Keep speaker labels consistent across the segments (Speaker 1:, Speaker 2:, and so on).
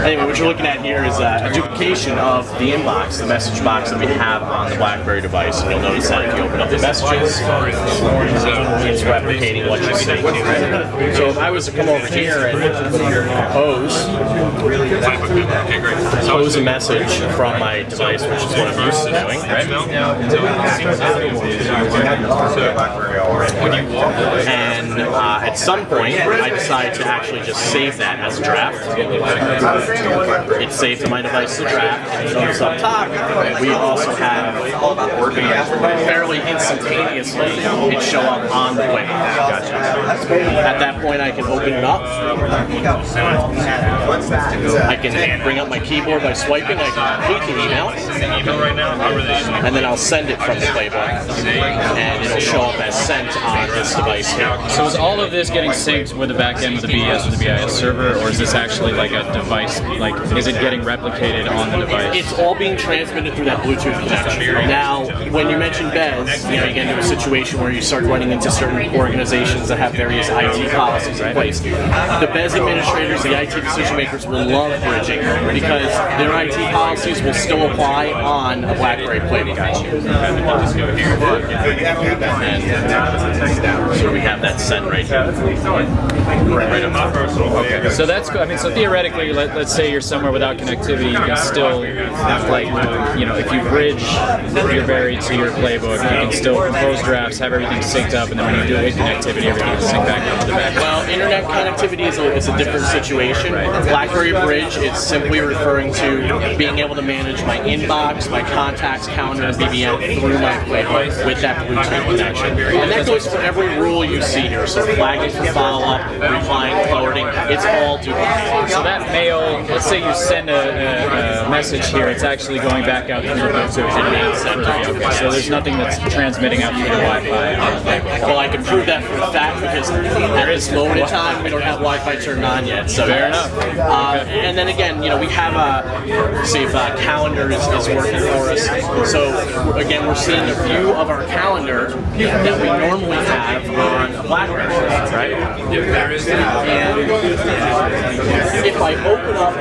Speaker 1: Anyway, what you're looking at here is a duplication of the inbox, the message box that we have on the BlackBerry device. And you'll notice that if you open up the messages, it's replicating what you see. So if I was to come over here and pose a message from my device, which is what I'm used to doing, right? And at some point, I decide to actually just save that as a draft. It's saved to my device as a draft, and notice up top, we also have fairly instantaneously it show up on the way. Gotcha. At that point, I can open it up. I can bring up my keyboard by swiping. I can complete the email, and then I'll send it from the playbook, and it'll show up as sent on this device here.
Speaker 2: So is all of this getting synced with the back end of the BES or the BIS server, or is this actually like a device, like is it getting replicated on the device?
Speaker 1: It's all being transmitted through that Bluetooth connection. Now, when you mention BES, you get into a situation where you start running into certain organizations that have various IT policies in place. The BES administrators, the IT decision makers will love bridging because their IT policies will still apply on a BlackBerry PlayBook. And so we have that sent right here. Right on top.
Speaker 2: Okay. So that's good. I mean, so theoretically, let's say you're somewhere without connectivity, you can still, like, if you bridge your Berry to your playbook, you can still compose drafts, have everything synced up, and then when you do it with connectivity, everything will sync back up to the back.
Speaker 1: Well, internet connectivity is a different situation. BlackBerry Bridge is simply referring to being able to manage my inbox, my contacts, calendar, and BBM through my playbook with that Bluetooth connection. And that goes for every rule you see here. So flagging for follow-up, replying, forwarding, it's all duplicated.
Speaker 2: So that mail, let's say you send a message here, it's actually going back out through the Bluetooth and being sent. Okay, so there's nothing that's transmitting out through the Wi-Fi.
Speaker 1: Well, I can prove that for a fact because at this moment in time, we don't have Wi-Fi turned on yet. So
Speaker 2: fair enough.
Speaker 1: And then again, we have see if calendar is working for us. So again, we're seeing a view of our calendar that we normally have on a BlackBerry, right? And if I open up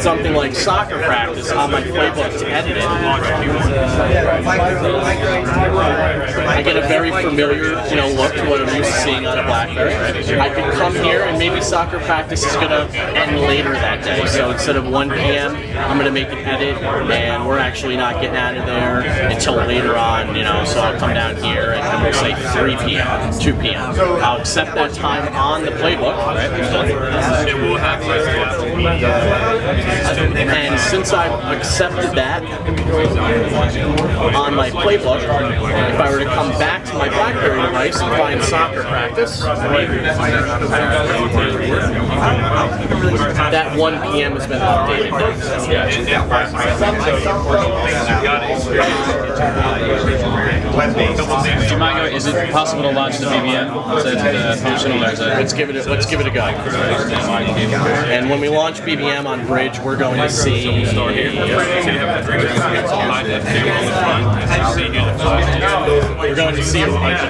Speaker 1: something like soccer practice on my playbook to edit it, I get a very familiar, look to what I'm used to seeing on a BlackBerry. I can come here and maybe soccer practice is going to end later that day. So instead of 1 p.m., I'm going to make an edit, and we're actually not getting out of there until later on, so I'll come down here and we'll say 3 p.m., 2 p.m. I'll accept that time on the playbook, and since I've accepted that on my playbook, if I were to come back to my BlackBerry device and find soccer practice, that 1 p.m. has been updated.
Speaker 2: Do you mind going, is it possible to launch the BBM? Is that functional, or is it?
Speaker 1: Let's give it a go. And when we launch BBM on Bridge, we're going to see a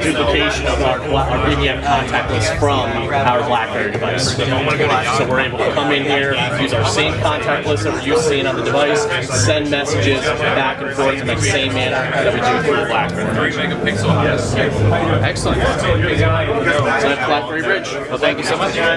Speaker 1: duplication of our BBM contact list from our BlackBerry device. So we're able to come in here, use our same contact list that we're used to seeing on the device, send messages back and forth in the same manner that we do through the BlackBerry.
Speaker 2: Excellent.
Speaker 1: So that's BlackBerry Bridge.
Speaker 2: Well, thank you so much.